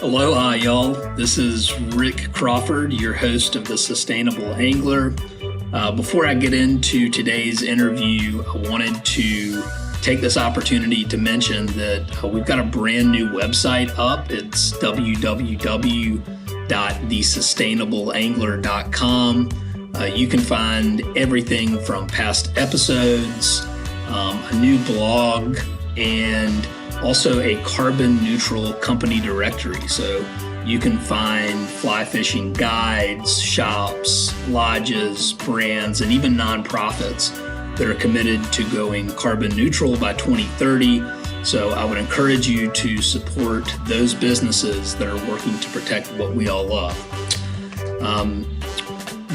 Aloha, y'all. This is Rick Crawford, your host of The Sustainable Angler. Before I get into today's interview, I wanted to take this opportunity to mention that we've got a brand new website up. It's www.thesustainableangler.com. You can find everything from past episodes, a new blog, and also a carbon neutral company directory. So you can find fly fishing guides, shops, lodges, brands, and even nonprofits that are committed to going carbon neutral by 2030. So I would encourage you to support those businesses that are working to protect what we all love.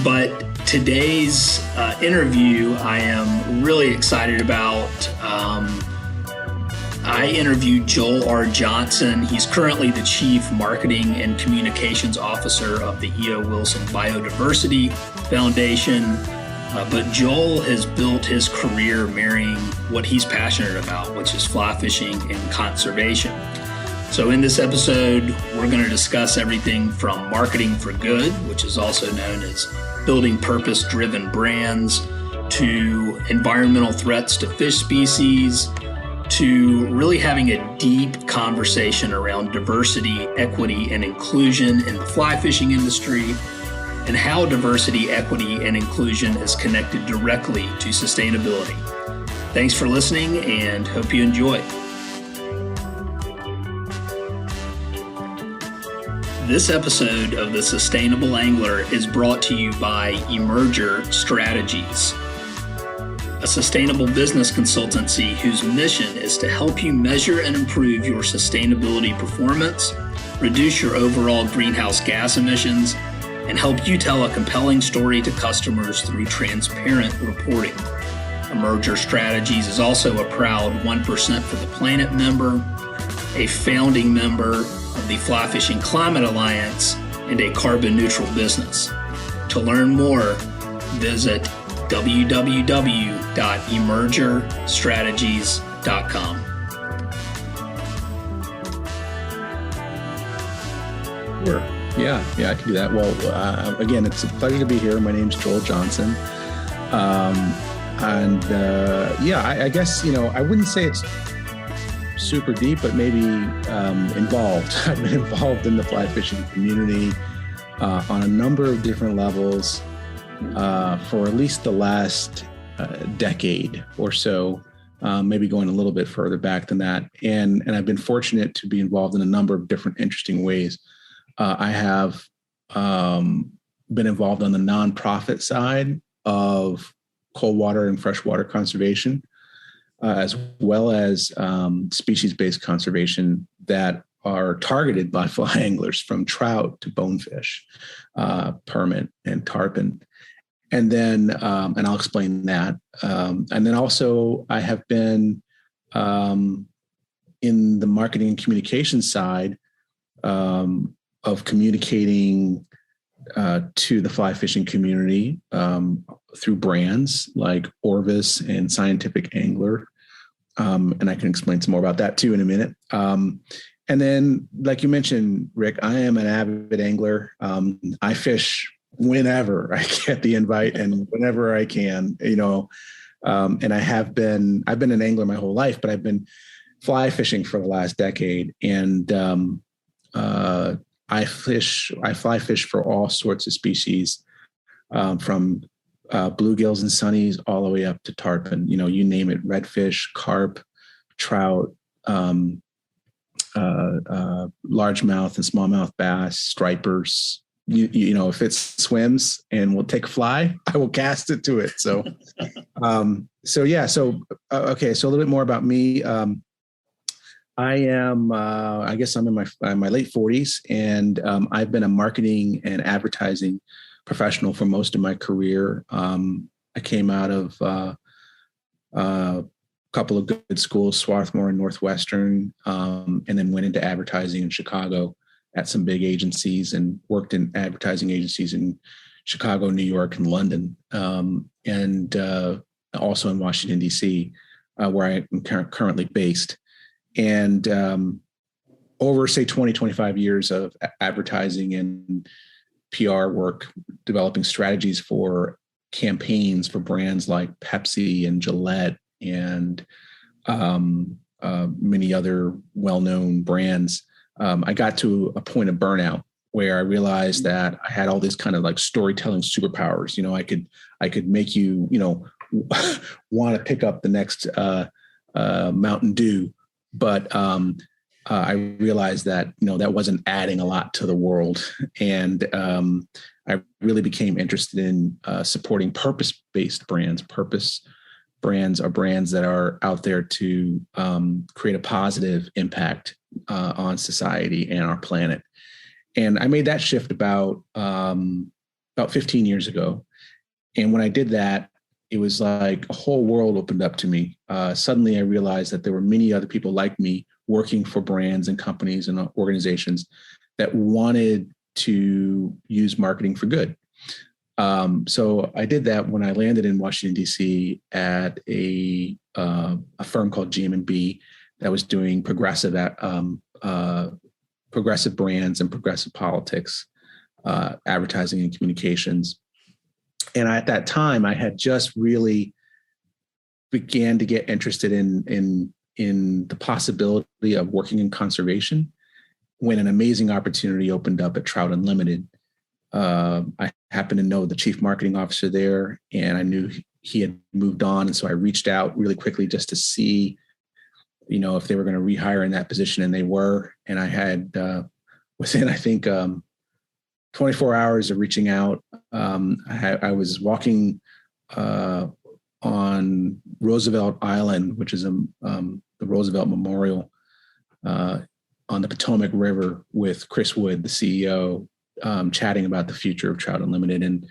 But today's interview, I am really excited about. I interviewed Joel R. Johnson. He's currently the Chief Marketing and Communications Officer of the E.O. Wilson Biodiversity Foundation. But Joel has built his career marrying what he's passionate about, which is fly fishing and conservation. So in this episode, we're going to discuss everything from marketing for good, which is also known as building purpose-driven brands, to environmental threats to fish species, to really having a deep conversation around diversity, equity, and inclusion in the fly fishing industry, and how diversity, equity, and inclusion is connected directly to sustainability. Thanks for listening and hope you enjoy. This episode of The Sustainable Angler is brought to you by Emerger Strategies, a sustainable business consultancy whose mission is to help you measure and improve your sustainability performance, reduce your overall greenhouse gas emissions, and help you tell a compelling story to customers through transparent reporting. Emerger Strategies is also a proud 1% for the Planet member, a founding member of the Fly Fishing Climate Alliance, and a carbon neutral business. To learn more, visit www.emergerstrategies.com. Sure. Yeah, I can do that. Well, again, it's a pleasure to be here. My name's Joel Johnson. I guess, I wouldn't say it's super deep, but maybe involved. I've been involved in the fly fishing community on a number of different levels for at least the last decade or so, maybe going a little bit further back than that. And I've been fortunate to be involved in a number of different interesting ways. I have been involved on the nonprofit side of cold water and freshwater conservation, as well as species-based conservation that are targeted by fly anglers, from trout to bonefish, permit and tarpon. And then, and I'll explain that. And then also I have been in the marketing and communication side of communicating to the fly fishing community through brands like Orvis and Scientific Angler. And I can explain some more about that too in a minute. And then, like you mentioned, Rick, I am an avid angler. I fish whenever I get the invite and whenever I can, and I've been an angler my whole life, but I've been fly fishing for the last decade. And I fly fish for all sorts of species, from bluegills and sunnies all the way up to tarpon, you name it, redfish, carp, trout, largemouth and smallmouth bass, stripers. If it swims and will take a fly, I will cast it to it. So, okay. So a little bit more about me. I am, I guess I'm in my late 40s, and I've been a marketing and advertising professional for most of my career. I came out of a couple of good schools, Swarthmore and Northwestern, and then went into advertising in Chicago at some big agencies, and worked in advertising agencies in Chicago, New York, and London, and also in Washington, D.C., where I am currently based. And over, say, 20, 25 years of advertising and PR work, developing strategies for campaigns for brands like Pepsi and Gillette and many other well-known brands, I got to a point of burnout where I realized that I had all these kind of like storytelling superpowers. I could make you, want to pick up the next Mountain Dew, but I realized that that wasn't adding a lot to the world, and I really became interested in supporting purpose-based brands. Purpose brands are brands that are out there to create a positive impact on society and our planet. And I made that shift about 15 years ago. And when I did that, it was like a whole world opened up to me. Suddenly, I realized that there were many other people like me working for brands and companies and organizations that wanted to use marketing for good. So I did that when I landed in Washington, D.C. at a firm called GM&B that was doing progressive brands and progressive politics, advertising and communications. And at that time, I had just really began to get interested in the possibility of working in conservation when an amazing opportunity opened up at Trout Unlimited. I happened to know the chief marketing officer there, and I knew he had moved on. And so I reached out really quickly just to see, if they were going to rehire in that position, and they were. And I had, within, I think, 24 hours of reaching out, I was walking on Roosevelt Island, which is the Roosevelt Memorial on the Potomac River, with Chris Wood, the CEO, chatting about the future of Trout Unlimited. And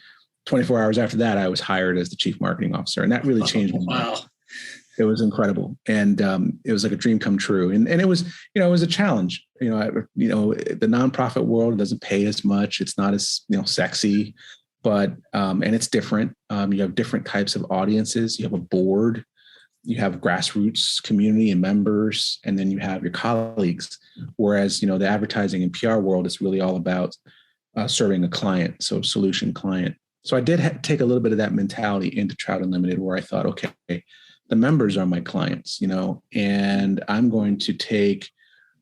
24 hours after that, I was hired as the chief marketing officer, and that really changed my life. Wow. It was incredible. And it was like a dream come true. And it was, it was a challenge. The nonprofit world doesn't pay as much. It's not as, sexy, but, and it's different. You have different types of audiences. You have a board, you have grassroots community and members, and then you have your colleagues. Whereas, the advertising and PR world is really all about serving a client. So solution client. So I did take a little bit of that mentality into Trout Unlimited, where I thought, okay, the members are my clients, and I'm going to take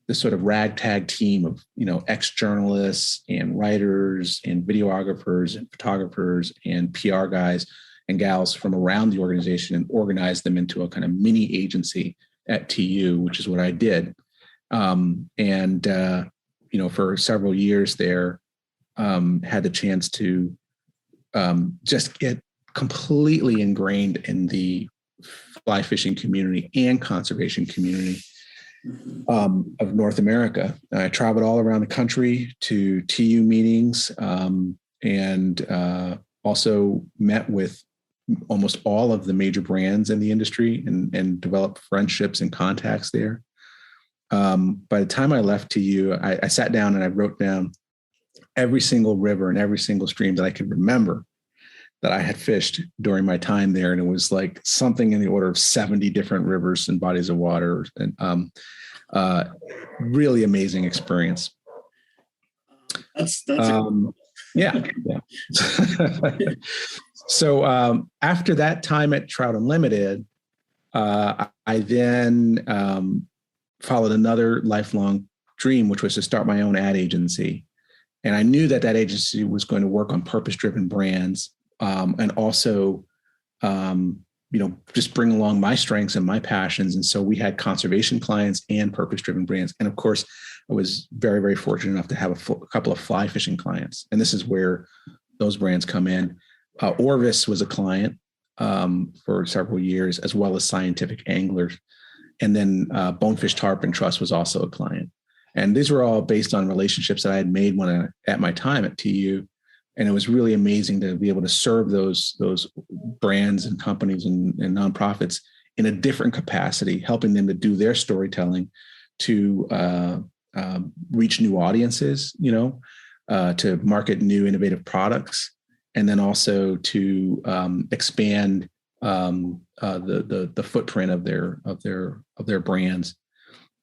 this sort of ragtag team of, ex-journalists and writers and videographers and photographers and PR guys and gals from around the organization and organize them into a kind of mini agency at TU, which is what I did. For several years there, had the chance to just get completely ingrained in the fly fishing community and conservation community of North America. I traveled all around the country to TU meetings, and also met with almost all of the major brands in the industry and developed friendships and contacts there. By the time I left TU, I sat down and I wrote down every single river and every single stream that I could remember that I had fished during my time there. And it was like something in the order of 70 different rivers and bodies of water, and really amazing experience. That's yeah. So after that time at Trout Unlimited, I then followed another lifelong dream, which was to start my own ad agency. And I knew that agency was going to work on purpose-driven brands, and also, just bring along my strengths and my passions. And so we had conservation clients and purpose-driven brands. And of course, I was very, very fortunate enough to have a couple of fly fishing clients. And this is where those brands come in. Orvis was a client for several years, as well as Scientific Anglers. And then Bonefish Tarpon Trust was also a client. And these were all based on relationships that I had made at my time at TU. And it was really amazing to be able to serve those brands and companies and nonprofits in a different capacity, helping them to do their storytelling, to reach new audiences, to market new innovative products, and then also to expand the footprint of their brands.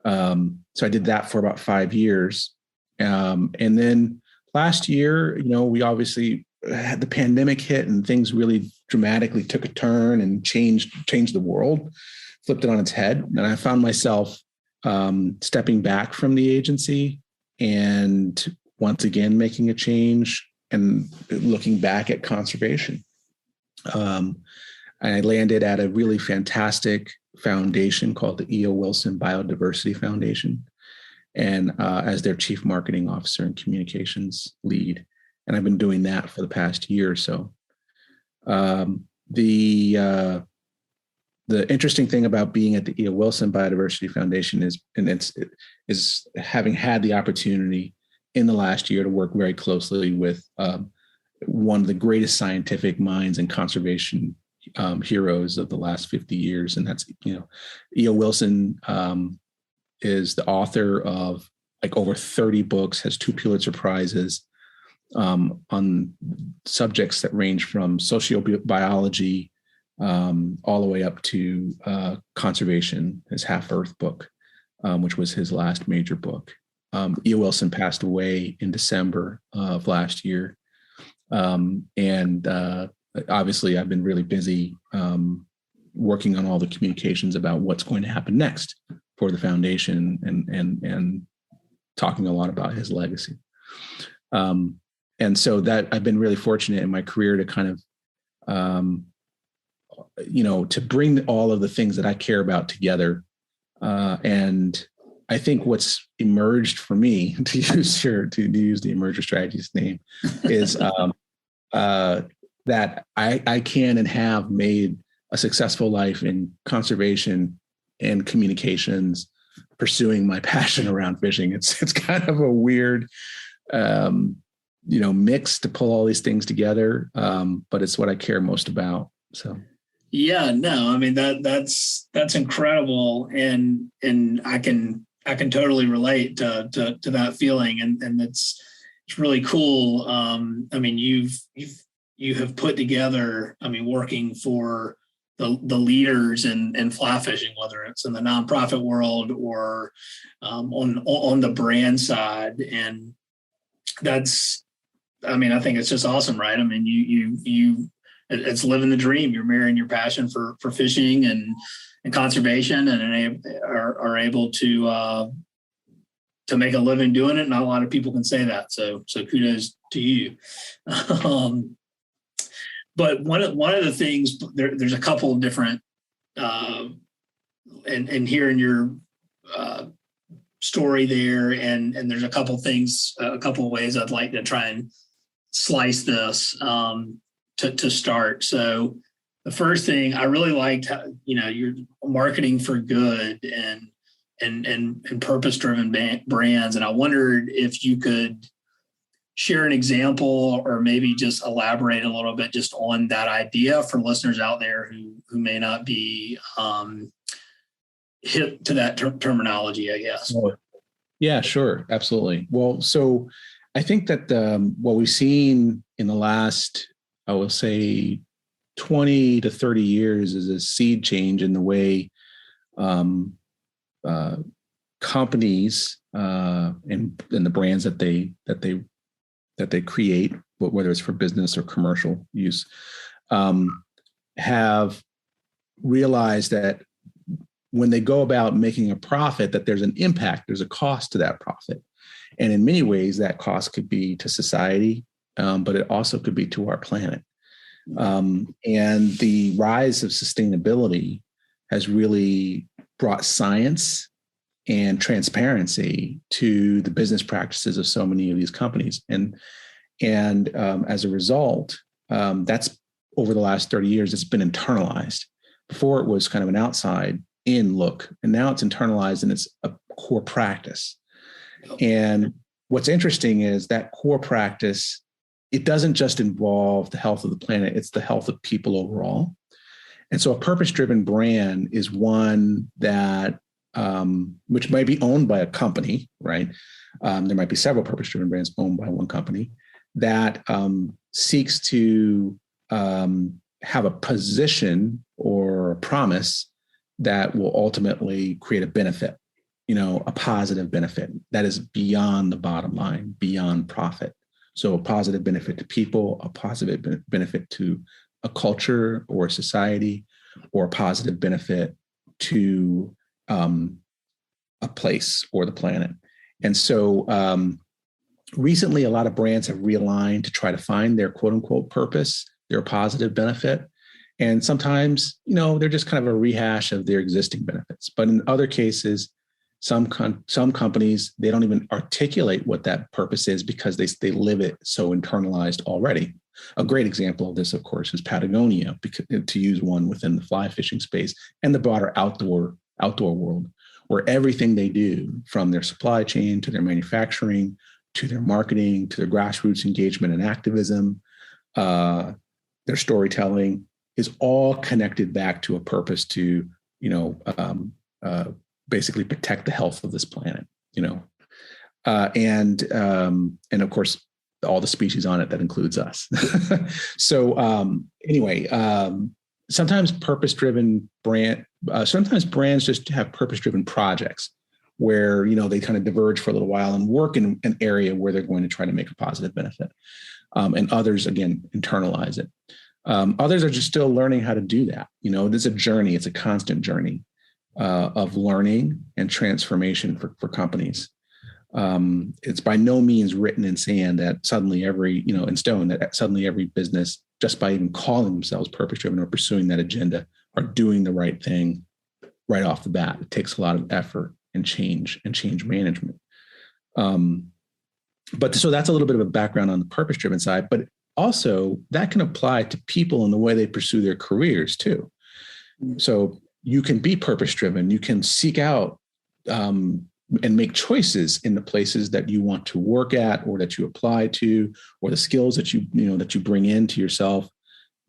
So I did that for about 5 years. And then last year, we obviously had the pandemic hit and things really dramatically took a turn and changed the world, flipped it on its head. And I found myself stepping back from the agency and once again making a change and looking back at conservation. I landed at a really fantastic foundation called the E.O. Wilson Biodiversity Foundation, and as their chief marketing officer and communications lead. And I've been doing that for the past year or so. The interesting thing about being at the E.O. Wilson Biodiversity Foundation is having had the opportunity in the last year to work very closely with one of the greatest scientific minds and conservation heroes of the last 50 years. And that's, E.O. Wilson is the author of like over 30 books, has 2 Pulitzer Prizes on subjects that range from sociobiology all the way up to conservation, his Half Earth book, which was his last major book. E.O. Wilson passed away in December of last year. Obviously I've been really busy working on all the communications about what's going to happen next for the foundation and talking a lot about his legacy. And so that I've been really fortunate in my career to kind of, to bring all of the things that I care about together. And I think what's emerged for me, to use the Emerger Strategies name, is that I can and have made a successful life in conservation and communications, pursuing my passion around fishing. It's kind of a weird, mix to pull all these things together, but it's what I care most about. So. Yeah, no, I mean that's incredible, and I can totally relate to that feeling, and it's really cool. I mean, you have put together, I mean, working for the leaders in fly fishing, whether it's in the nonprofit world or on the brand side, and that's, I mean, I think it's just awesome, right? I mean, you it's living the dream. You're marrying your passion for fishing and conservation, and are able to make a living doing it. Not a lot of people can say that. So kudos to you. But one of the things, there's a couple of different, and here in your story there, and there's a couple things, a couple of ways I'd like to try and slice this to start. So the first thing I really liked, how, you're marketing for good and purpose-driven brands, and I wondered if you could share an example or maybe just elaborate a little bit just on that idea for listeners out there who may not be hip to that terminology, I guess. Yeah, sure. Absolutely. Well, so I think that what we've seen in the last, I will say, 20 to 30 years is a seed change in the way companies and the brands that they create, whether it's for business or commercial use, have realized that when they go about making a profit, that there's an impact, there's a cost to that profit. And in many ways, that cost could be to society, but it also could be to our planet. And the rise of sustainability has really brought science and transparency to the business practices of so many of these companies. And as a result, that's over the last 30 years, it's been internalized. Before it was kind of an outside in look, and now it's internalized and it's a core practice. And what's interesting is that core practice, it doesn't just involve the health of the planet, it's the health of people overall. And so a purpose-driven brand is one that, which might be owned by a company, right? There might be several purpose-driven brands owned by one company that seeks to have a position or a promise that will ultimately create a benefit a positive benefit that is beyond the bottom line, beyond profit. So a positive benefit to people, a positive benefit to a culture or a society, or a positive benefit to a place or the planet. And so recently, a lot of brands have realigned to try to find their quote unquote purpose, their positive benefit. And sometimes, they're just kind of a rehash of their existing benefits. But in other cases, some companies, they don't even articulate what that purpose is because they live it so internalized already. A great example of this, of course, is Patagonia, to use one within the fly fishing space and the broader outdoor world, where everything they do, from their supply chain to their manufacturing, to their marketing, to their grassroots engagement and activism, their storytelling, is all connected back to a purpose to, basically protect the health of this planet, and of course, all the species on it, that includes us. So anyway, sometimes sometimes brands just have purpose-driven projects where, they kind of diverge for a little while and work in an area where they're going to try to make a positive benefit. And others, again, internalize it. Others are just still learning how to do that. It's a journey. It's a constant journey of learning and transformation for companies. It's by no means written in sand that suddenly in stone, that suddenly every business, just by even calling themselves purpose-driven or pursuing that agenda, are doing the right thing right off the bat. It takes a lot of effort and change management. But so that's a little bit of a background on the purpose-driven side, but also that can apply to people in the way they pursue their careers too. So you can be purpose-driven. You can seek out and make choices in the places that you want to work at, or that you apply to, or the skills that you bring into yourself,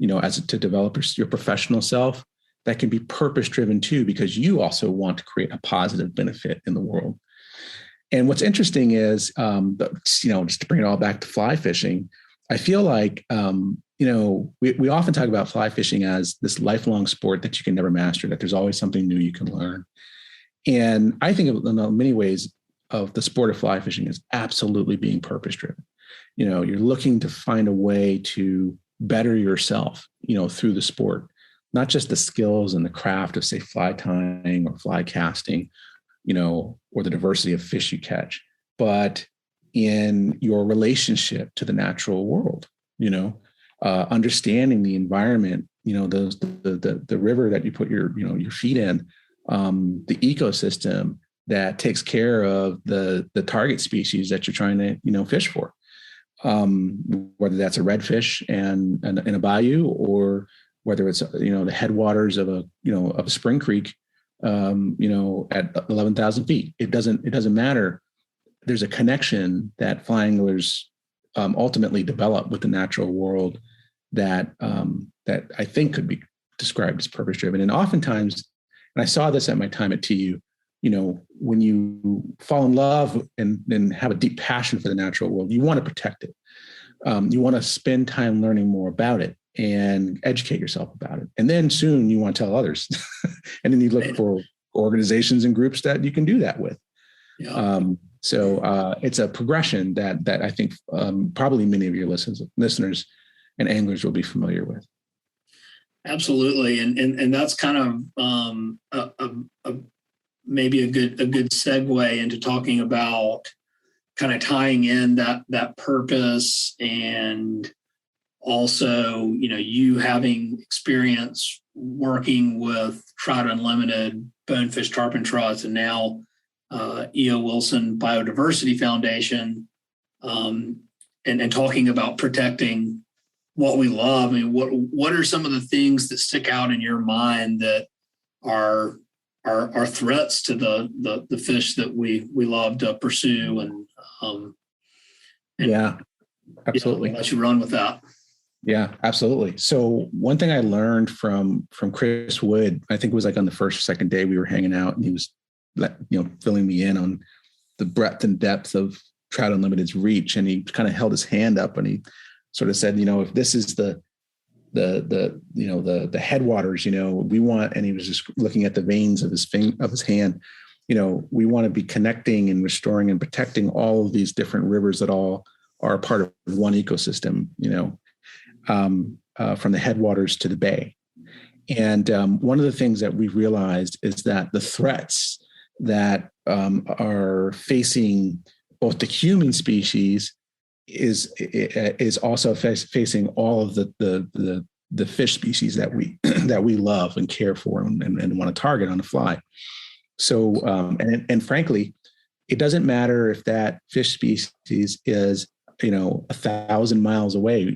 to develop your professional self. That can be purpose-driven too, because you also want to create a positive benefit in the world. And what's interesting is, just to bring it all back to fly fishing, I feel like, we often talk about fly fishing as this lifelong sport that you can never master, that there's always something new you can learn. And I think in many ways of the sport of fly fishing is absolutely being purpose-driven. You're looking to find a way to better yourself, through the sport, not just the skills and the craft of, say, fly tying or fly casting, or the diversity of fish you catch, but in your relationship to the natural world, understanding the environment, the river that you put your feet in, the ecosystem that takes care of the target species that you're trying to, fish for, whether that's a redfish and in a bayou, or whether it's, the headwaters of a spring creek, at 11,000 feet. It doesn't matter. There's a connection that fly anglers ultimately develop with the natural world that I think could be described as purpose-driven. And oftentimes, and I saw this at my time at TU, when you fall in love and have a deep passion for the natural world, you want to protect it. You want to spend time learning more about it and educate yourself about it. And then soon you want to tell others. And then you look for organizations and groups that you can do that with. Yeah. So it's a progression that I think probably many of your listeners and anglers will be familiar with. Absolutely, and that's kind of maybe a good segue into talking about kind of tying in that purpose, and also you having experience working with Trout Unlimited, Bonefish Tarpon Trots, and now E.O. Wilson Biodiversity Foundation, and talking about protecting what we love. I mean, what are some of the things that stick out in your mind that are threats to the fish that we love to pursue? And yeah, absolutely. I'll let you run with that. Yeah, absolutely. So one thing I learned from Chris Wood, I think it was like on the first or second day we were hanging out, and he was filling me in on the breadth and depth of Trout Unlimited's reach, and he kind of held his hand up and he sort of said, if this is the headwaters, we want, and he was just looking at the veins of his hand. we want to be connecting and restoring and protecting all of these different rivers that all are a part of one ecosystem, from the headwaters to the bay. And one of the things that we've realized is that the threats that are facing both the human species is also facing all of the fish species that we that we love and care for and want to target on the fly. So and frankly, it doesn't matter if that fish species is 1,000 miles away,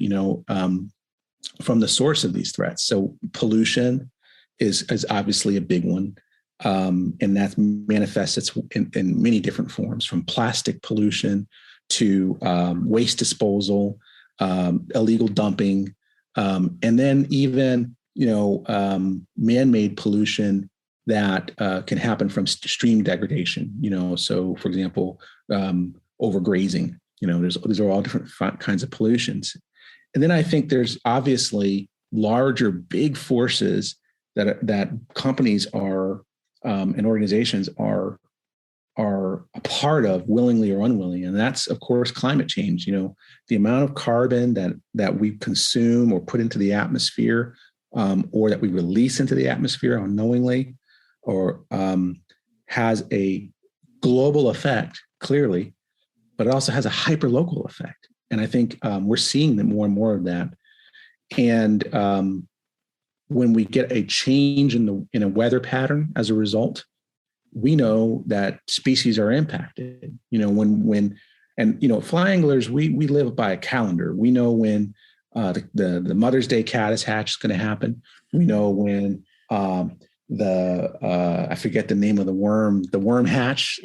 from the source of these threats. So pollution is obviously a big one. And that manifests in many different forms, from plastic pollution to waste disposal, illegal dumping, and then even man-made pollution that can happen from stream degradation. So for example, overgrazing. These are all different kinds of pollutions. And then I think there's obviously larger, big forces that companies are and organizations are a part of, willingly or unwillingly, and that's of course climate change. The amount of carbon that we consume or put into the atmosphere, or that we release into the atmosphere unknowingly, or has a global effect clearly, but it also has a hyperlocal effect. And I think we're seeing more and more of that. And when we get a change in a weather pattern as a result, we know that species are impacted. Fly anglers, we live by a calendar. We know when the Mother's Day caddis hatch is going to happen. We know when I forget the name of the worm hatch.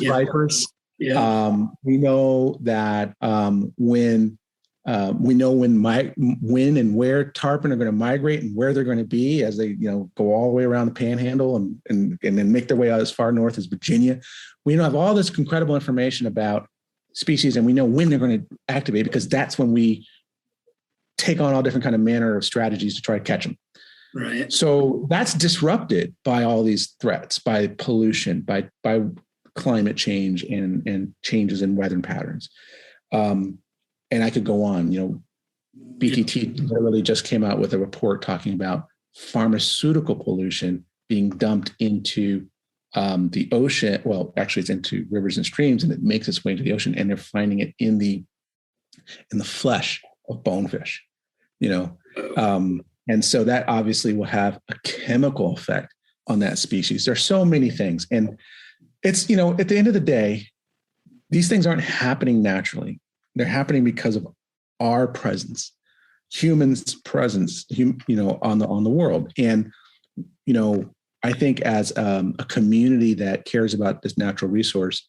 Vipers. Yeah. We know that when and where tarpon are going to migrate and where they're going to be as they go all the way around the Panhandle and then make their way out as far north as Virginia. We have all this incredible information about species, and we know when they're going to activate, because that's when we take on all different kind of manner of strategies to try to catch them. Right. So that's disrupted by all these threats, by pollution, by climate change and changes in weather patterns. And I could go on. BTT literally just came out with a report talking about pharmaceutical pollution being dumped into the ocean. Well, actually, it's into rivers and streams, and it makes its way into the ocean. And they're finding it in the flesh of bonefish. And so that obviously will have a chemical effect on that species. There's so many things, and it's at the end of the day, these things aren't happening naturally. They're happening because of our presence, humans' presence, on the world. And, I think as a community that cares about this natural resource,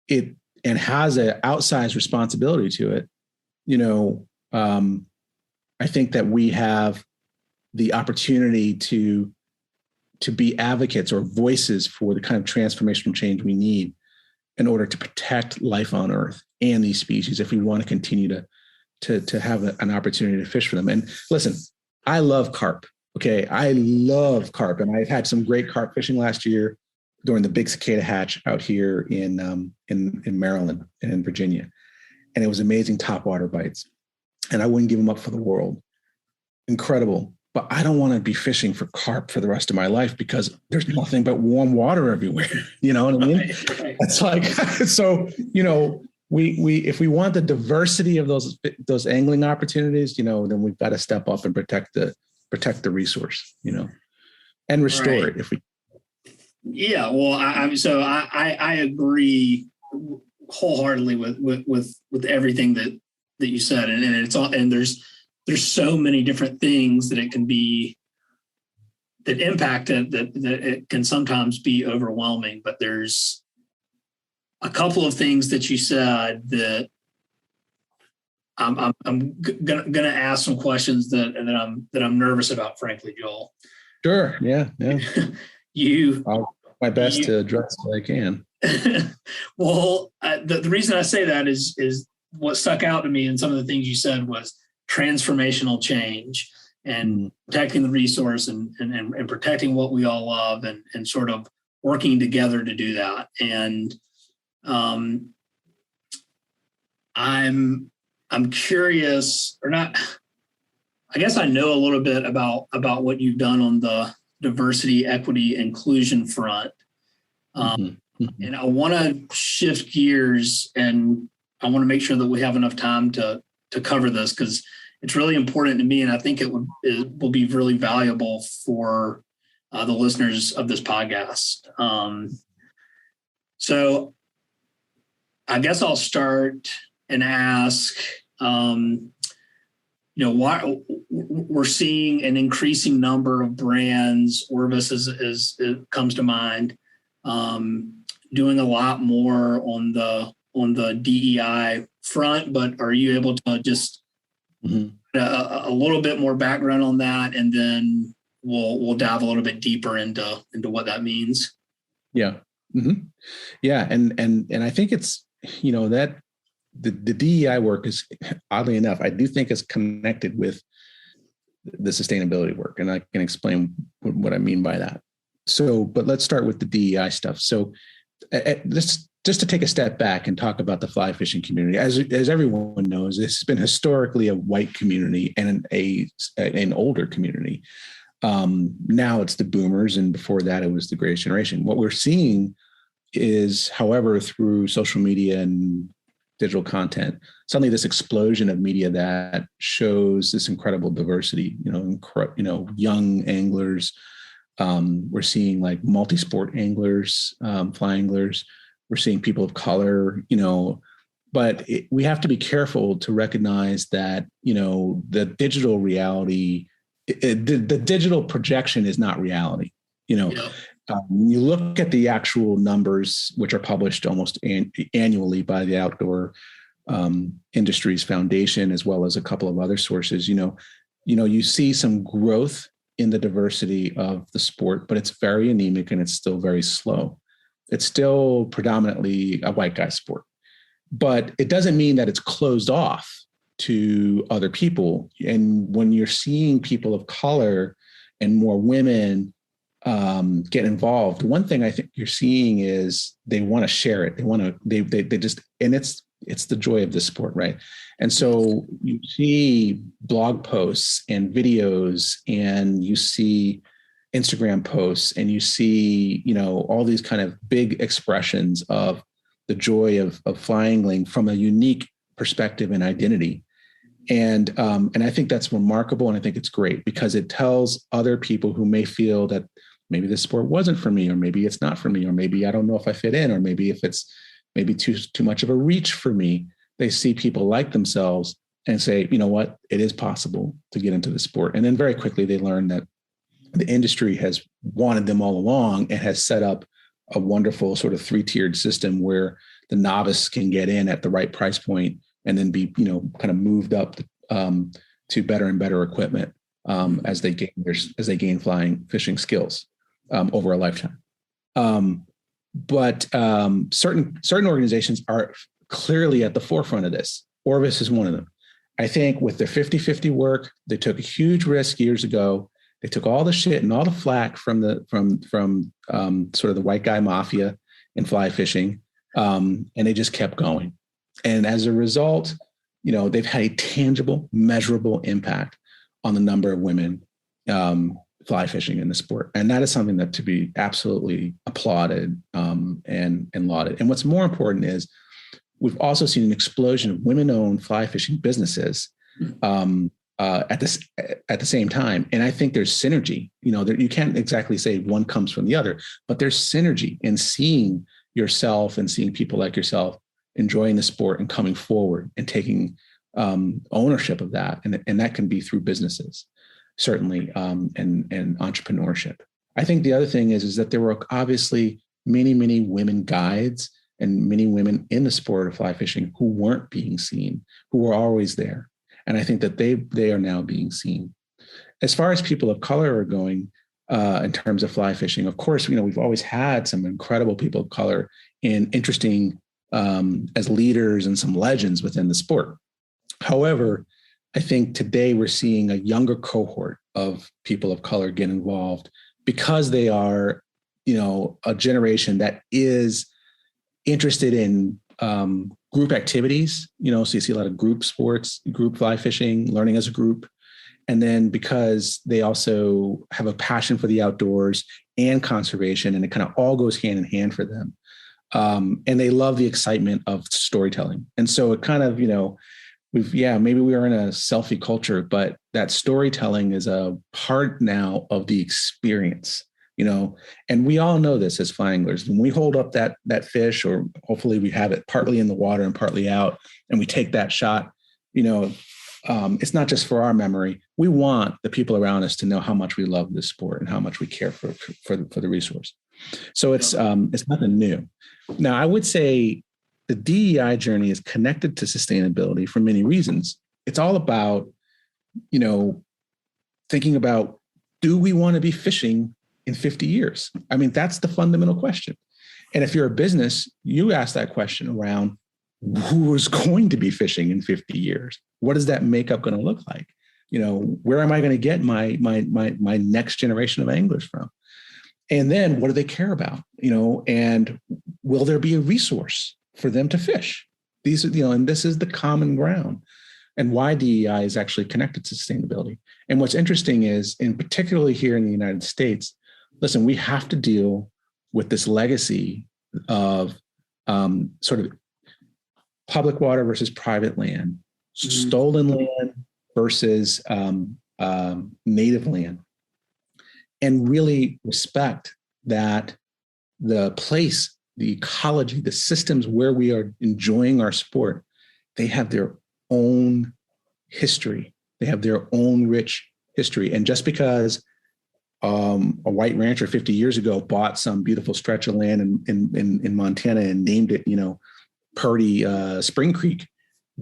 and has an outsized responsibility to it, I think that we have the opportunity to be advocates or voices for the kind of transformational change we need in order to protect life on Earth and these species, if we want to continue to have an opportunity to fish for them. And listen, I love carp. Okay, I love carp, and I've had some great carp fishing last year during the big cicada hatch out here in Maryland and in Virginia, and it was amazing topwater bites. And I wouldn't give them up for the world. Incredible. But I don't want to be fishing for carp for the rest of my life, because there's nothing but warm water everywhere. You know what I mean? Right. It's like, so, we if we want the diversity of those angling opportunities, then we've got to step up and protect the resource, and restore it if we. Yeah, well, I agree wholeheartedly with everything that you said, and it's all, and there's so many different things that it can be that impact it, that it can sometimes be overwhelming. But there's a couple of things that you said that I'm gonna ask some questions that I'm nervous about, frankly, Joel. Sure. Yeah. I'll do my best to address what I can. Well, the reason I say that is what stuck out to me, and some of the things you said was transformational change and protecting the resource and protecting what we all love, and sort of working together to do that. And I'm curious, or not. I guess I know a little bit about what you've done on the diversity, equity, inclusion front. And I want to shift gears, and I want to make sure that we have enough time to cover this, because it's really important to me, and I think it will be really valuable for the listeners of this podcast. So I guess I'll start and ask, why we're seeing an increasing number of brands, Orvis is it comes to mind, doing a lot more on the DEI front. But are you able to just a little bit more background on that, and then we'll dive a little bit deeper into what that means? Yeah. Yeah. And I think it's, that the DEI work is, oddly enough, I do think is connected with the sustainability work. And I can explain what I mean by that. So, but let's start with the DEI stuff. So just to take a step back and talk about the fly fishing community, as everyone knows, it's been historically a white community and an older community. Now it's the boomers, and before that it was the greatest generation. What we're seeing is, however, through social media and digital content, suddenly this explosion of media that shows this incredible diversity, young anglers. We're seeing like multi-sport anglers, fly anglers. We're seeing people of color, but we have to be careful to recognize that, the digital reality, the digital projection is not reality. You look at the actual numbers, which are published almost annually by the Outdoor Industries Foundation, as well as a couple of other sources. You see some growth in the diversity of the sport, but it's very anemic and it's still very slow. It's still predominantly a white guy sport, but it doesn't mean that it's closed off to other people. And when you're seeing people of color and more women get involved, one thing I think you're seeing is they want to share it. They just, and it's the joy of the sport, right? And so you see blog posts and videos, and you see Instagram posts, and you see, all these kind of big expressions of the joy of fly angling from a unique perspective and identity. And I think that's remarkable. And I think it's great because it tells other people who may feel that maybe this sport wasn't for me, or maybe it's not for me, or maybe I don't know if I fit in, or maybe if it's maybe too much of a reach for me. They see people like themselves and say, you know what, it is possible to get into the sport. And then very quickly they learn that the industry has wanted them all along and has set up a wonderful sort of 3-tiered system where the novice can get in at the right price point and then be, kind of moved up to better and better equipment as they gain flying fishing skills over a lifetime. But certain organizations are clearly at the forefront of this. Orvis is one of them. I think with their 50-50 work, they took a huge risk years ago. They took all the shit and all the flack from sort of the white guy mafia in fly fishing, and they just kept going. And as a result, they've had a tangible, measurable impact on the number of women fly fishing in the sport. And that is something that to be absolutely applauded and lauded. And what's more important is we've also seen an explosion of women-owned fly fishing businesses at the same time. And I think there's synergy. You can't exactly say one comes from the other, but there's synergy in seeing yourself and seeing people like yourself enjoying the sport and coming forward and taking ownership of that. And that can be through businesses, certainly, and entrepreneurship. I think the other thing is that there were obviously many, many women guides and many women in the sport of fly fishing who weren't being seen, who were always there. And I think that they are now being seen. As far as people of color are going in terms of fly fishing, of course, we've always had some incredible people of color and interesting as leaders and some legends within the sport. However, I think today we're seeing a younger cohort of people of color get involved because they are, a generation that is interested in group activities, so you see a lot of group sports, group fly fishing, learning as a group. And then because they also have a passion for the outdoors and conservation, and it kind of all goes hand in hand for them. And they love the excitement of storytelling. And so it kind of, maybe we are in a selfie culture, but that storytelling is a part now of the experience, and we all know this as fly anglers. When we hold up that fish, or hopefully we have it partly in the water and partly out, and we take that shot, it's not just for our memory. We want the people around us to know how much we love this sport and how much we care for the resource. So it's nothing new. Now, I would say the DEI journey is connected to sustainability for many reasons. It's all about, thinking about, do we want to be fishing in 50 years? I mean, that's the fundamental question. And if you're a business, you ask that question around who is going to be fishing in 50 years? What is that makeup going to look like? Where am I going to get my next generation of anglers from? And then what do they care about? And will there be a resource for them to fish? These are, and this is the common ground, and why DEI is actually connected to sustainability. And what's interesting is, and particularly here in the United States, listen, we have to deal with this legacy of sort of public water versus private land, stolen land versus native land, and really respect that the place, the ecology, the systems where we are enjoying our sport, they have their own history. They have their own rich history. And just because a white rancher 50 years ago bought some beautiful stretch of land in Montana and named it, Purdy Spring Creek,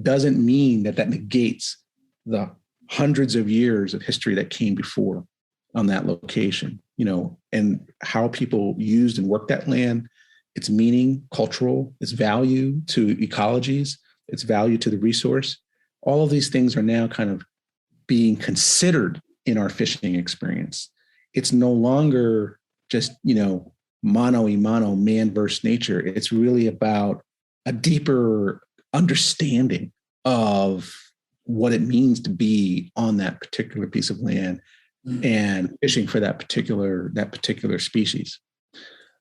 doesn't mean that negates the hundreds of years of history that came before on that location, and how people used and worked that land, its meaning, cultural, its value to ecologies, its value to the resource. All of these things are now kind of being considered in our fishing experience. It's no longer just, mano a mano, man versus nature. It's really about a deeper understanding of what it means to be on that particular piece of land and fishing for that particular species.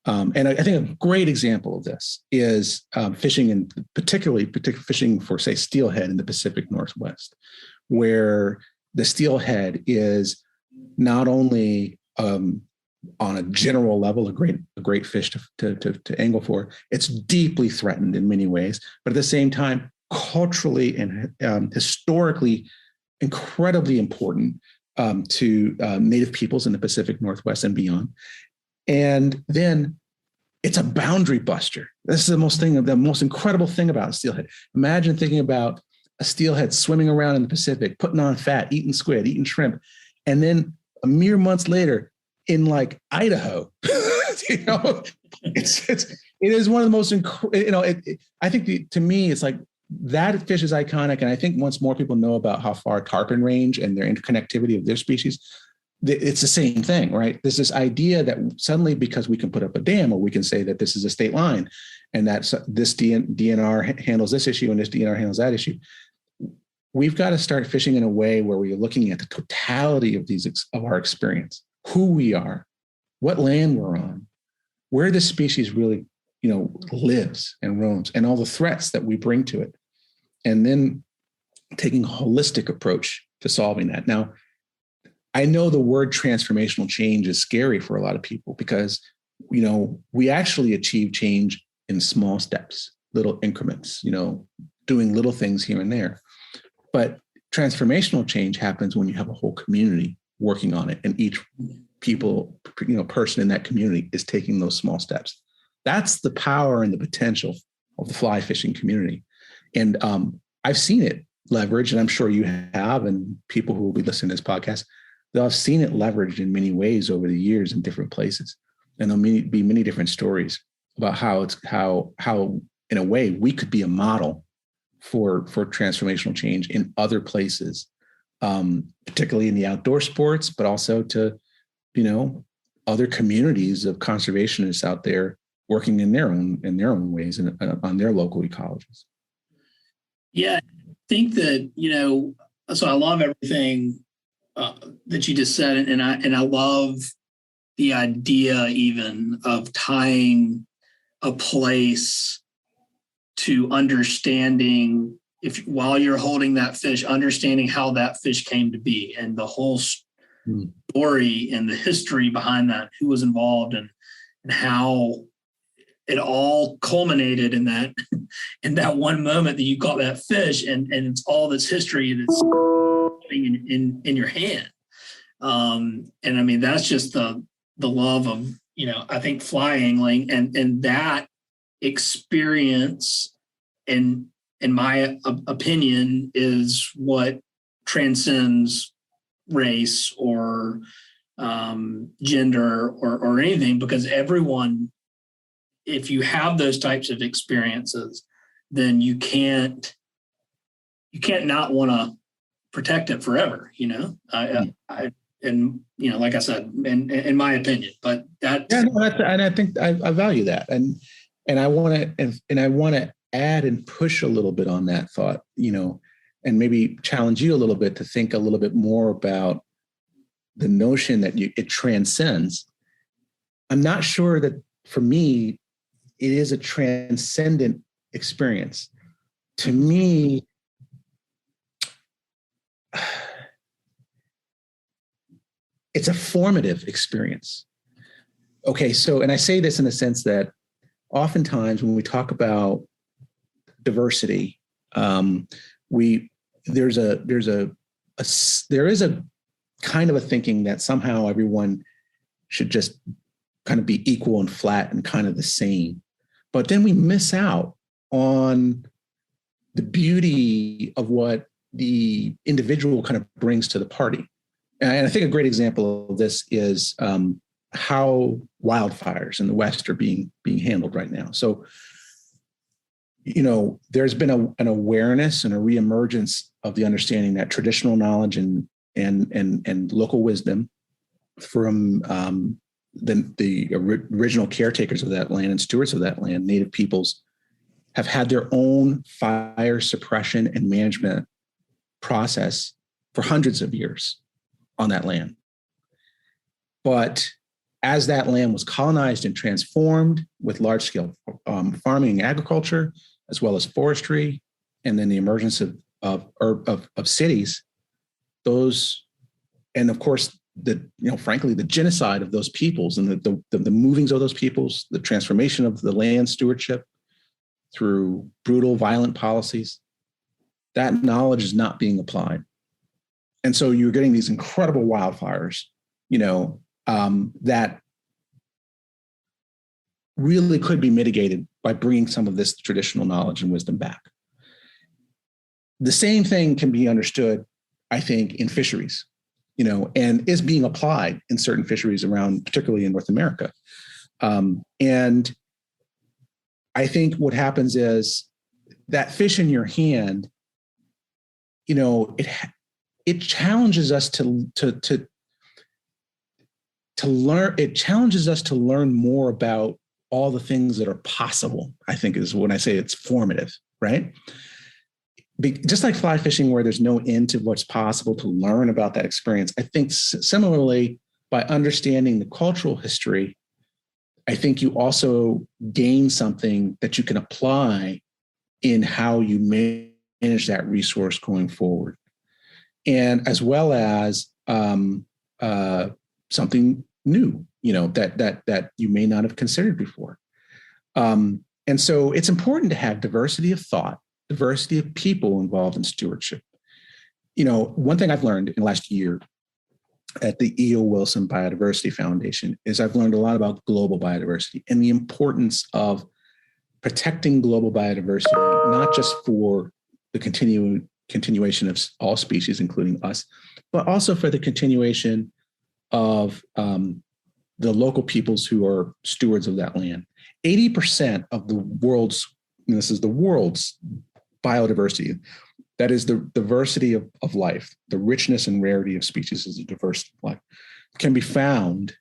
And I think a great example of this is fishing, and particularly fishing for, say, steelhead in the Pacific Northwest, where the steelhead is not only on a general level a great fish to angle for, it's deeply threatened in many ways, but at the same time, culturally and historically incredibly important to Native peoples in the Pacific Northwest and beyond. And then it's a boundary buster. This is the most incredible thing about steelhead. Imagine thinking about a steelhead swimming around in the Pacific, putting on fat, eating squid, eating shrimp, and then a mere months later in like Idaho, it is one of the most, I think to me, it's like that fish is iconic. And I think once more people know about how far tarpon range and their interconnectivity of their species, it's the same thing, right? There's this idea that suddenly, because we can put up a dam, or we can say that this is a state line and that this DNR handles this issue and this DNR handles that issue, we've got to start fishing in a way where we're looking at the totality of our experience, who we are, what land we're on, where the species really, lives and roams, and all the threats that we bring to it. And then taking a holistic approach to solving that. Now, I know the word transformational change is scary for a lot of people because, we actually achieve change in small steps, little increments, doing little things here and there. But transformational change happens when you have a whole community working on it, and each person in that community is taking those small steps. That's the power and the potential of the fly fishing community. And I've seen it leveraged, and I'm sure you have, and people who will be listening to this podcast, they'll have seen it leveraged in many ways over the years in different places. And there'll be many different stories about how in a way we could be a model for transformational change in other places, particularly in the outdoor sports, but also to other communities of conservationists out there working in their own ways and on their local ecologies. Yeah, I think that, so I love everything that you just said, and I love the idea even of tying a place to understanding, if while you're holding that fish, understanding how that fish came to be and the whole story and the history behind that, who was involved, and how it all culminated in that one moment that you caught that fish, and it's all this history that's in your hand. And I mean, that's just the love of, I think fly angling, and that experience, in my opinion, is what transcends race or gender or anything, because everyone, if you have those types of experiences, then you can't not want to protect it forever, and like I said, in my opinion, but that. Yeah, no, and I think I value that, and I want to add and push a little bit on that thought, and maybe challenge you a little bit to think a little bit more about the notion that it transcends. I'm not sure that for me, it is a transcendent experience. To me, it's a formative experience. Okay, so, and I say this in the sense that oftentimes when we talk about diversity, there is a kind of a thinking that somehow everyone should just kind of be equal and flat and kind of the same. But then we miss out on the beauty of what the individual kind of brings to the party. And I think a great example of this is how wildfires in the West are being handled right now. So, there's been an awareness and a reemergence of the understanding that traditional knowledge and local wisdom from the original caretakers of that land and stewards of that land, Native peoples, have had their own fire suppression and management process for hundreds of years on that land. But as that land was colonized and transformed with large-scale farming and agriculture, as well as forestry, and then the emergence of cities, those, and of course, frankly, the genocide of those peoples and the movings of those peoples, the transformation of the land stewardship through brutal, violent policies, that knowledge is not being applied. And so you're getting these incredible wildfires, that really could be mitigated by bringing some of this traditional knowledge and wisdom back. The same thing can be understood, I think, in fisheries, and is being applied in certain fisheries around, particularly in North America. And I think what happens is that fish in your hand, it challenges us to learn. It challenges us to learn more about all the things that are possible, I think, is when I say it's formative, right? Just like fly fishing, where there's no end to what's possible to learn about that experience, I think similarly, by understanding the cultural history, I think you also gain something that you can apply in how you manage that resource going forward. And as well as something new, that you may not have considered before. And so it's important to have diversity of thought, diversity of people involved in stewardship. One thing I've learned in the last year at the E.O. Wilson Biodiversity Foundation is I've learned a lot about global biodiversity and the importance of protecting global biodiversity, not just for the continuation of all species, including us, but also for the continuation of the local peoples who are stewards of that land. 80% of the world's, and this is the world's biodiversity, that is the diversity of life, the richness and rarity of species is the diversity of life, can be found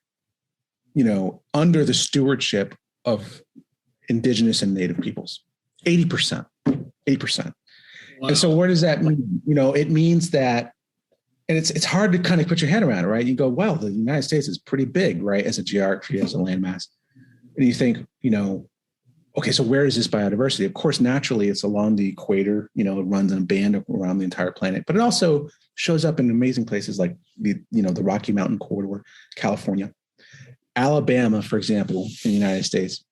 under the stewardship of indigenous and native peoples. 80%. Wow. And so what does that mean? It means that, and it's hard to kind of put your head around it, right? You go, well, the United States is pretty big, right? As a geography, as a landmass. And you think, okay, so where is this biodiversity? Of course, naturally, it's along the equator. It runs in a band around the entire planet, but it also shows up in amazing places like the Rocky Mountain corridor, California. Alabama, for example, in the United States,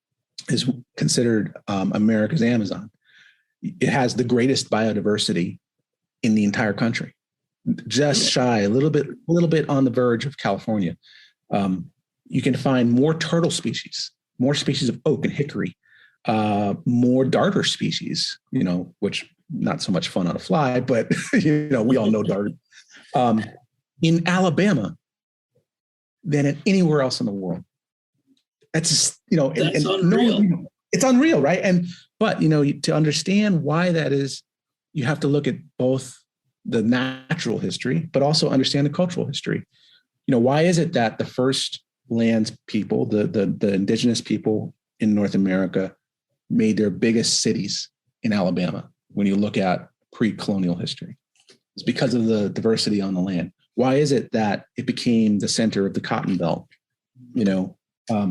is considered America's Amazon. It has the greatest biodiversity in the entire country, just shy, a little bit on the verge of California. You can find more turtle species, more species of oak and hickory, more darter species, which not so much fun on a fly, but we all know dart, in Alabama than in anywhere else in the world. That's just, That's unreal. It's unreal, right? But to understand why that is, you have to look at both the natural history, but also understand the cultural history. Why is it that the first lands people, the indigenous people in North America, made their biggest cities in Alabama when you look at pre-colonial history? It's because of the diversity on the land. Why is it that it became the center of the Cotton Belt?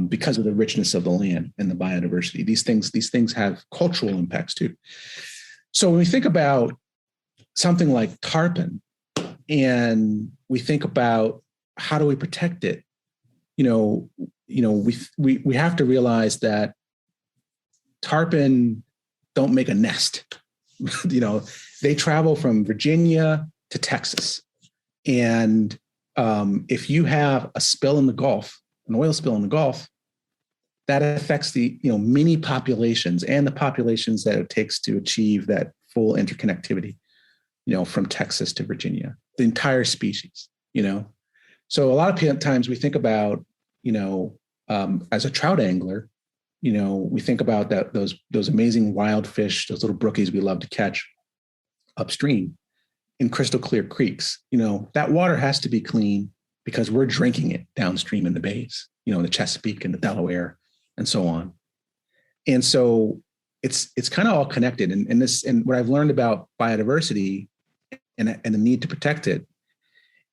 Because of the richness of the land and the biodiversity. These things have cultural impacts too. So when we think about something like tarpon, and we think about how do we protect it, we have to realize that tarpon don't make a nest. They travel from Virginia to Texas, and if you have a spill in the Gulf, an oil spill in the Gulf, that affects the mini populations and the populations that it takes to achieve that full interconnectivity, from Texas to Virginia, the entire species. So a lot of times we think about, as a trout angler, we think about those amazing wild fish, those little brookies we love to catch upstream in crystal clear creeks. That water has to be clean, because we're drinking it downstream in the bays, the Chesapeake and the Delaware and so on. And so it's kind of all connected. And what I've learned about biodiversity and the need to protect it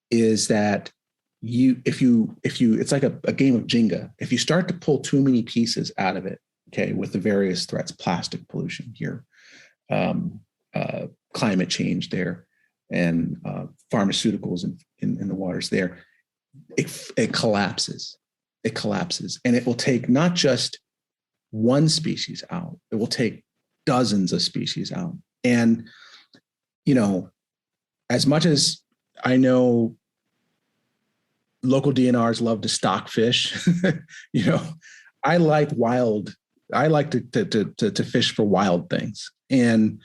is that it's like a game of Jenga. If you start to pull too many pieces out of it, okay, with the various threats, plastic pollution here, climate change there, and pharmaceuticals in the waters there, it collapses. It collapses. And it will take not just one species out, it will take dozens of species out. And, as much as I know local DNRs love to stock fish, I like to fish for wild things. And,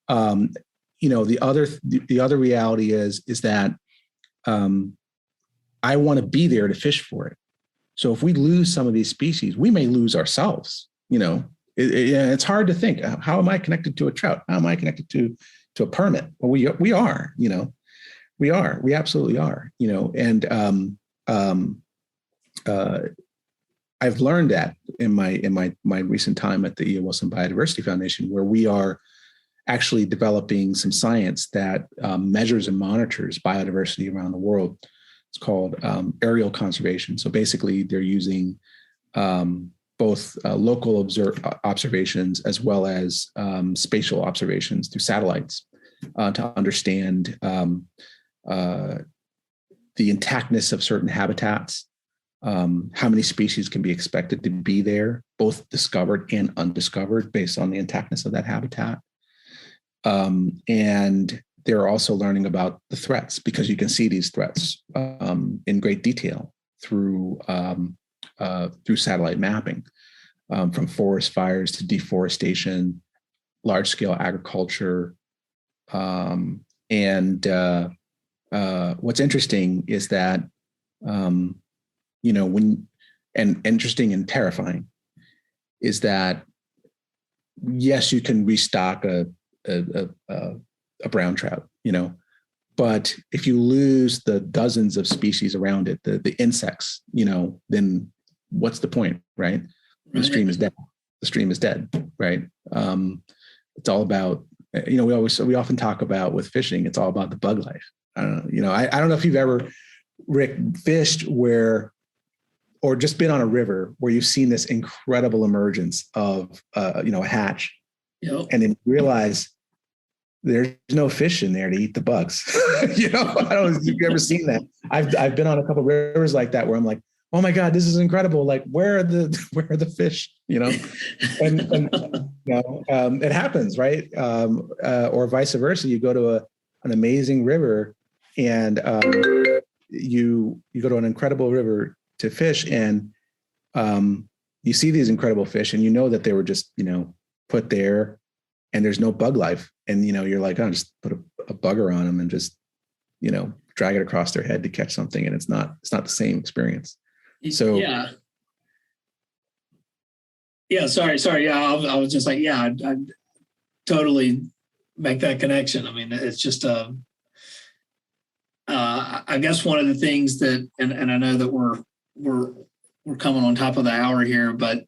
the other reality is that I want to be there to fish for it. So if we lose some of these species, we may lose ourselves. It's hard to think, how am I connected to a trout? How am I connected to a permit? Well, we are, we absolutely are, and I've learned that in my recent time at the E.O. Wilson Biodiversity Foundation, where we are actually developing some science that measures and monitors biodiversity around the world. It's called aerial conservation. So basically, they're using both local observations as well as spatial observations through satellites to understand the intactness of certain habitats, how many species can be expected to be there, both discovered and undiscovered, based on the intactness of that habitat. And they're also learning about the threats, because you can see these threats in great detail through satellite mapping, from forest fires to deforestation, large-scale agriculture. And what's interesting is that, interesting and terrifying is that, yes, you can restock a brown trout, but if you lose the dozens of species around it, the insects, then what's the point, right? The stream is dead. The stream is dead, right? It's all about, we often talk about with fishing, it's all about the bug life. I don't know, I don't know if you've ever, Rick, fished or just been on a river where you've seen this incredible emergence of, a hatch, Yep. and then you realize there's no fish in there to eat the bugs. I don't know if you've ever seen that. I've been on a couple of rivers like that where I'm like, oh my God, this is incredible. Like, where are the fish? It happens, right? Or vice versa. You go to an amazing river, and you go to an incredible river to fish, and you see these incredible fish, and you know that they were just put there, and there's no bug life, and you're like, oh, just put a bugger on them and just drag it across their head to catch something, and it's not the same experience. So yeah. Sorry. Yeah, I was just like, yeah, I totally make that connection. I mean, it's just I guess one of the things that, and I know that we're coming on top of the hour here, but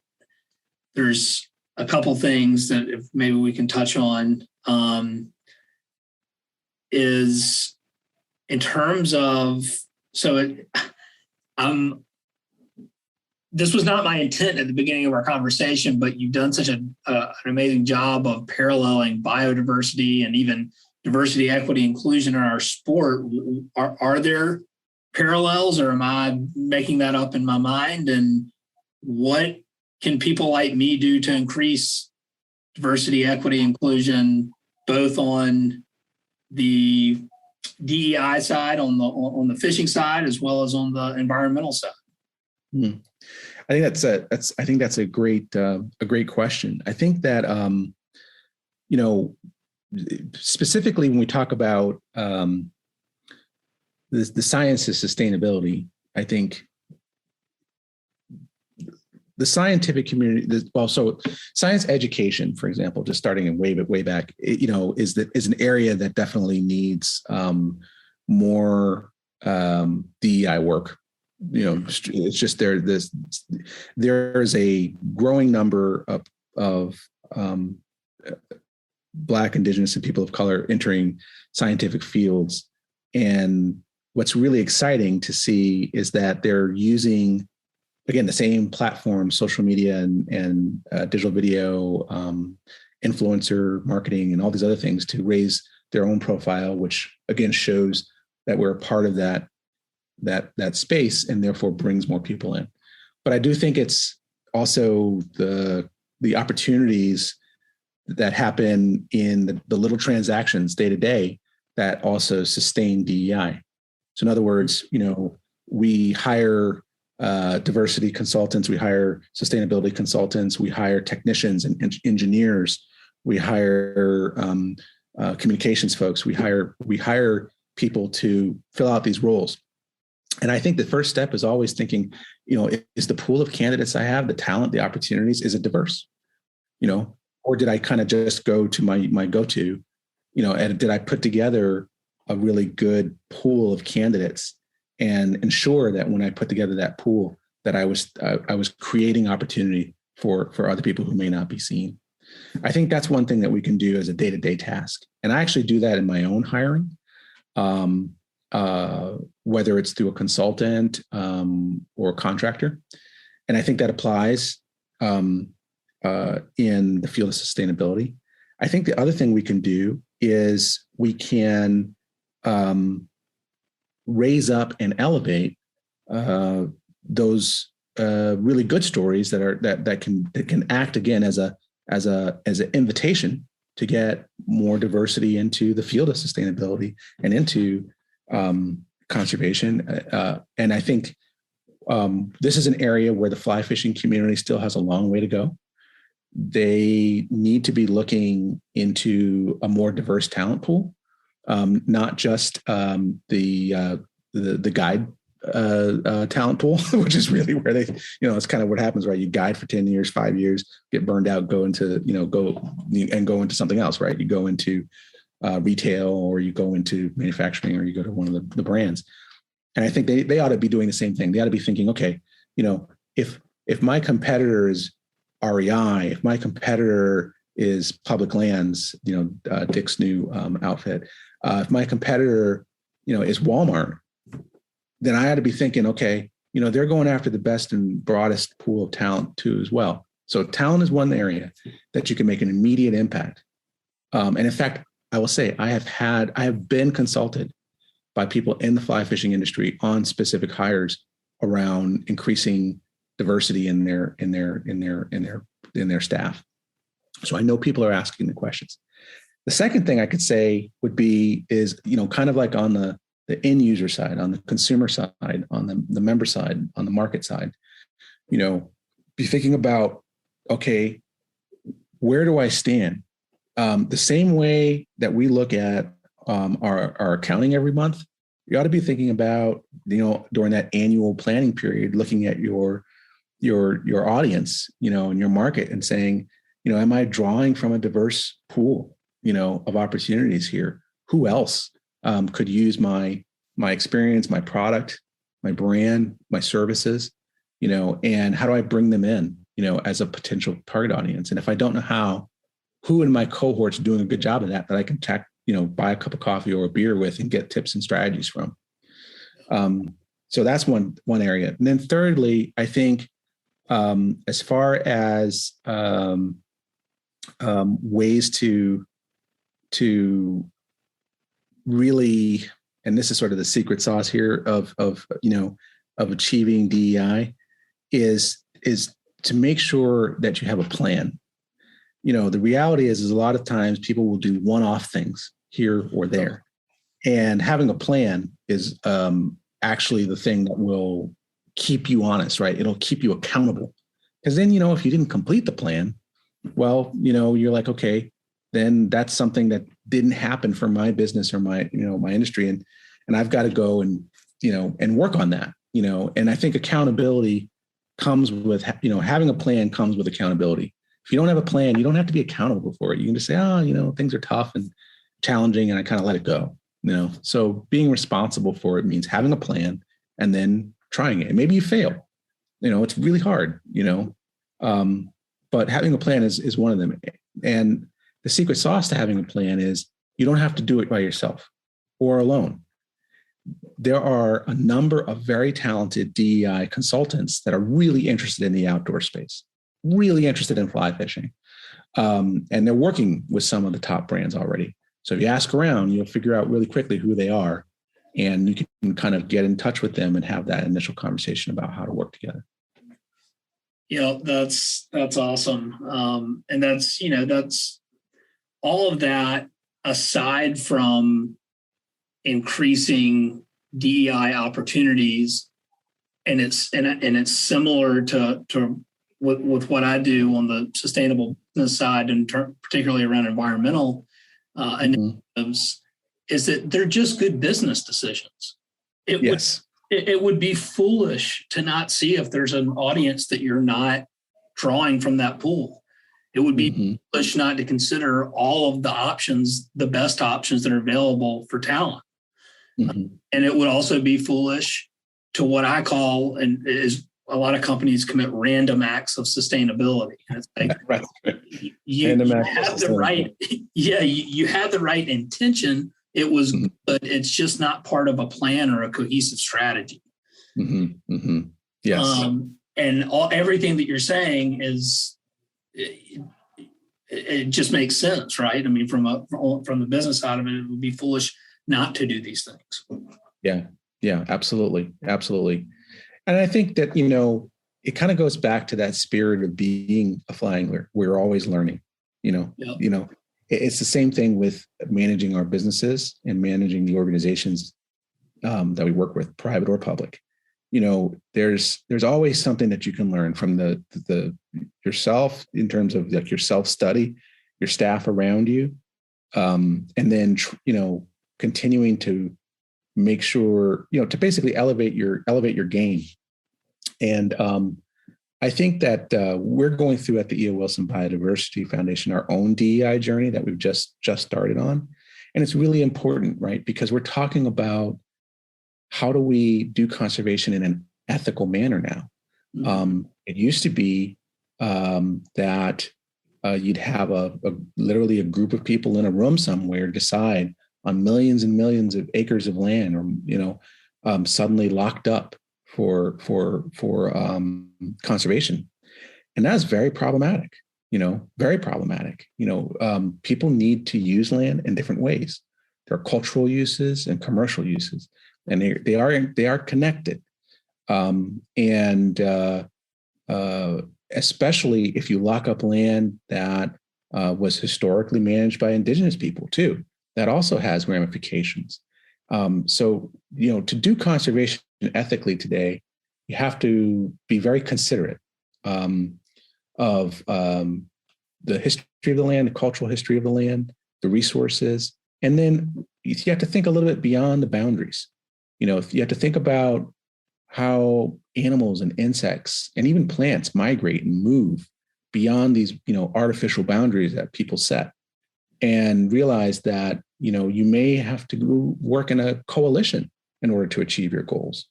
there's a couple things that if maybe we can touch on, is in terms of, this was not my intent at the beginning of our conversation, but you've done such an amazing job of paralleling biodiversity and even diversity, equity, inclusion in our sport. Are there parallels, or am I making that up in my mind? And what can people like me do to increase diversity, equity, inclusion, both on the DEI side, on the fishing side, as well as on the environmental side? I think that's a great question. I think that specifically when we talk about the science of sustainability, I think the scientific community, science education, for example, just starting in way back, is an area that definitely needs more DEI work. It's just there's a growing number of Black, Indigenous, and people of color entering scientific fields. And what's really exciting to see is that they're using, again, the same platform, social media and digital video, influencer marketing, and all these other things to raise their own profile, which again shows that we're a part of that space, and therefore brings more people in. But I do think it's also the opportunities that happen in the little transactions day to day that also sustain DEI. So in other words, we hire diversity consultants, we hire sustainability consultants, we hire technicians and engineers, we hire communications folks, we hire people to fill out these roles. And I think the first step is always thinking, is the pool of candidates I have, the talent, the opportunities, is it diverse? Or did I kind of just go to my go-to, and did I put together a really good pool of candidates and ensure that when I put together that pool, that I was creating opportunity for other people who may not be seen. I think that's one thing that we can do as a day-to-day task. And I actually do that in my own hiring. Whether it's through a consultant or a contractor. And I think that applies in the field of sustainability. I think the other thing we can do is we can raise up and elevate those really good stories that can act again as an invitation to get more diversity into the field of sustainability and into conservation. And I think this is an area where the fly fishing community still has a long way to go. They need to be looking into a more diverse talent pool, not just the guide talent pool, which is really where they, it's kind of what happens, right? You guide for 10 years, 5 years, get burned out, go into something else, right? You go into retail, or you go into manufacturing, or you go to one of the brands. And I think they ought to be doing the same thing. They ought to be thinking, okay, if if my competitor is REI, if my competitor is Public Lands, Dick's new outfit, if my competitor, is Walmart, then I ought to be thinking, okay, they're going after the best and broadest pool of talent too as well. So talent is one area that you can make an immediate impact. And in fact, I will say I have been consulted by people in the fly fishing industry on specific hires around increasing diversity in their staff. So I know people are asking the questions. The second thing I could say is, kind of like on the end user side, on the consumer side, on the member side, on the market side, be thinking about, okay, where do I stand? The same way that we look at our accounting every month, you ought to be thinking about, during that annual planning period, looking at your audience, and your market and saying, am I drawing from a diverse pool, of opportunities here? Who else could use my experience, my product, my brand, my services, and how do I bring them in, as a potential target audience? And if I don't know how, who in my cohort's doing a good job of that I can buy a cup of coffee or a beer with and get tips and strategies from. So that's one area. And then thirdly, I think, as far as ways to really, and this is sort of the secret sauce here of achieving DEI, is to make sure that you have a plan. The reality is a lot of times people will do one-off things here or there, and having a plan is actually the thing that will keep you honest, right? It'll keep you accountable. Because then, if you didn't complete the plan, well, you're like, okay, then that's something that didn't happen for my business or my industry. And I've got to go and work on that, and I think accountability comes with, having a plan comes with accountability. If you don't have a plan, you don't have to be accountable for it. You can just say, things are tough and challenging, and I kind of let it go. So being responsible for it means having a plan and then trying it. And maybe you fail. It's really hard. But having a plan is one of them. And the secret sauce to having a plan is you don't have to do it by yourself or alone. There are a number of very talented DEI consultants that are really interested in the outdoor space, really interested in fly fishing. And they're working with some of the top brands already. So if you ask around, you'll figure out really quickly who they are, and you can kind of get in touch with them and have that initial conversation about how to work together. That's awesome. And that's all of that aside from increasing DEI opportunities. And it's similar to with what I do on the sustainable business side, and particularly around environmental initiatives, is that they're just good business decisions. It would be foolish to not see if there's an audience that you're not drawing from that pool. It would be foolish not to consider all of the options, the best options that are available for talent. And it would also be foolish to what I call, and is a lot of companies commit random acts of sustainability. And it's like, you have the right, you had the right intention. It was, but it's just not part of a plan or a cohesive strategy. Yes. And everything that you're saying is, it just makes sense, right? I mean, from the business side of it, it would be foolish not to do these things. Yeah, absolutely. And I think that, it kind of goes back to that spirit of being a fly angler. We're always learning, it's the same thing with managing our businesses and managing the organizations that we work with, private or public. There's always something that you can learn from the yourself in terms of like your self-study, your staff around you, and then continuing to make sure to basically elevate your game. And I think that we're going through at the E.O. Wilson Biodiversity Foundation our own DEI journey that we've just started on, and it's really important, right? Because we're talking about how do we do conservation in an ethical manner now. It used to be that you'd have literally a group of people in a room somewhere decide on millions and millions of acres of land, or suddenly locked up for conservation, and that's very problematic. Very problematic. People need to use land in different ways. There are cultural uses and commercial uses, and they are connected. Especially if you lock up land that was historically managed by indigenous people too, that also has ramifications. So to do conservation ethically today, you have to be very considerate of the history of the land, the cultural history of the land, the resources, and then you have to think a little bit beyond the boundaries. You have to think about how animals and insects and even plants migrate and move beyond these, artificial boundaries that people set, and realize that, you may have to work in a coalition in order to achieve your goals.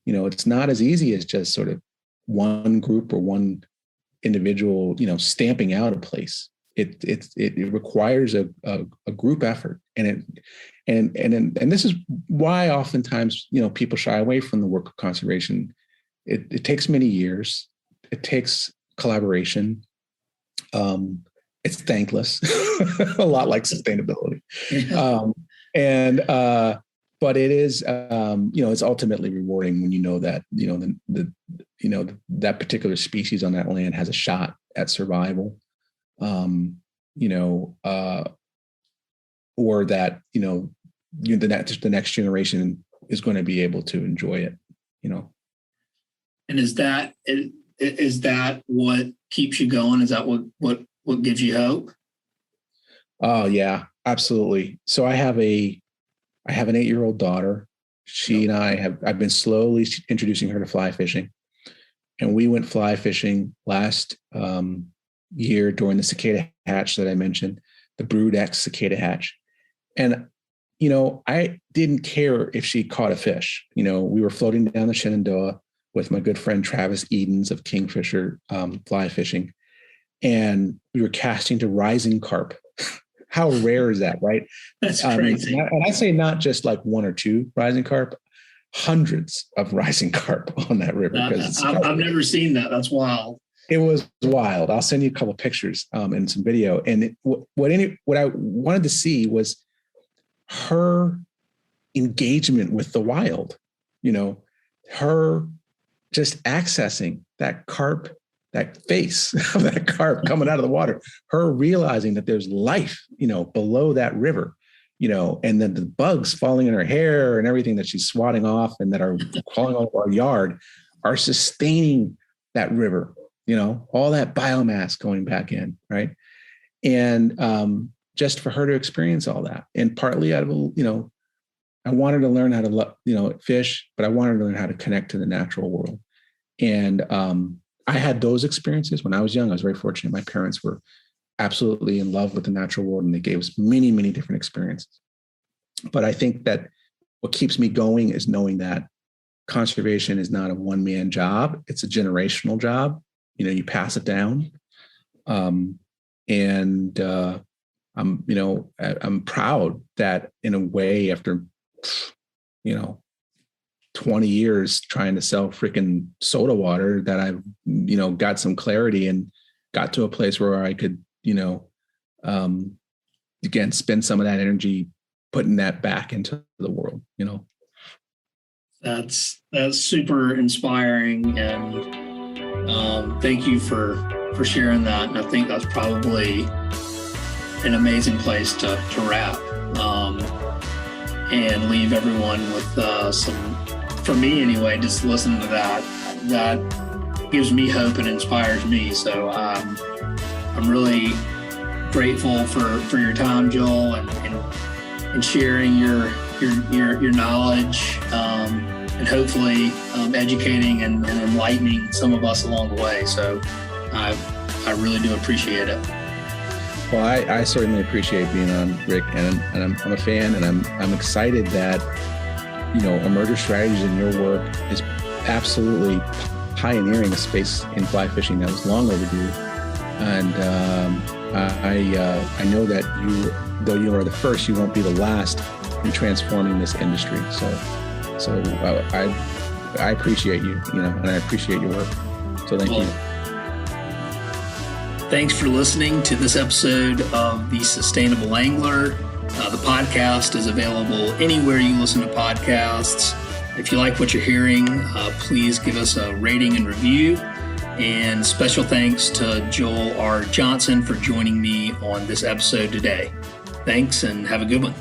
It's not as easy as just sort of one group or one individual, stamping out a place. It requires a group effort, and this is why oftentimes people shy away from the work of conservation. It takes many years. It takes collaboration. It's thankless, a lot like sustainability, but it is it's ultimately rewarding when you know that that particular species on that land has a shot at survival. Or that, the next generation is going to be able to enjoy it, And is that what keeps you going? Is that what gives you hope? Oh yeah, absolutely. So I have an 8-year-old daughter. She and I've been slowly introducing her to fly fishing, and we went fly fishing last year during the cicada hatch that I mentioned, the Brood X cicada hatch. And, I didn't care if she caught a fish. We were floating down the Shenandoah with my good friend Travis Edens of Kingfisher Fly Fishing, and we were casting to rising carp. How rare is that, right? That's crazy. And I say not just like one or two rising carp, hundreds of rising carp on that river. I've never seen that. That's wild. It was wild. I'll send you a couple of pictures and some video. And what I wanted to see was her engagement with the wild, her just accessing that carp, that face of that carp coming out of the water, her realizing that there's life, below that river, and then the bugs falling in her hair and everything that she's swatting off and that are crawling over our yard are sustaining that river. All that biomass going back in, right? And just for her to experience all that. And partly out of, I wanted to learn how to, fish, but I wanted to learn how to connect to the natural world. And I had those experiences when I was young. I was very fortunate. My parents were absolutely in love with the natural world, and they gave us many, many different experiences. But I think that what keeps me going is knowing that conservation is not a one-man job. It's a generational job. You pass it down. I'm proud that in a way, after, 20 years trying to sell freaking soda water, that I've, got some clarity and got to a place where I could, again, spend some of that energy putting that back into the world, That's super inspiring, and thank you for sharing that. And I think that's probably an amazing place to wrap and leave everyone with some, for me anyway, just listening to that gives me hope and inspires me. So I'm really grateful for your time, Joel, and sharing your knowledge, and hopefully educating and enlightening some of us along the way. So I really do appreciate it. Well, I certainly appreciate being on, Rick, and I'm a fan, and I'm excited that Emerger Strategies and your work is absolutely pioneering a space in fly fishing that was long overdue. And I know that you, though you are the first, you won't be the last in transforming this industry. So I appreciate you, and I appreciate your work. So thank you. Thanks for listening to this episode of The Sustainable Angler. The podcast is available anywhere you listen to podcasts. If you like what you're hearing, please give us a rating and review. And special thanks to Joel R. Johnson for joining me on this episode today. Thanks and have a good one.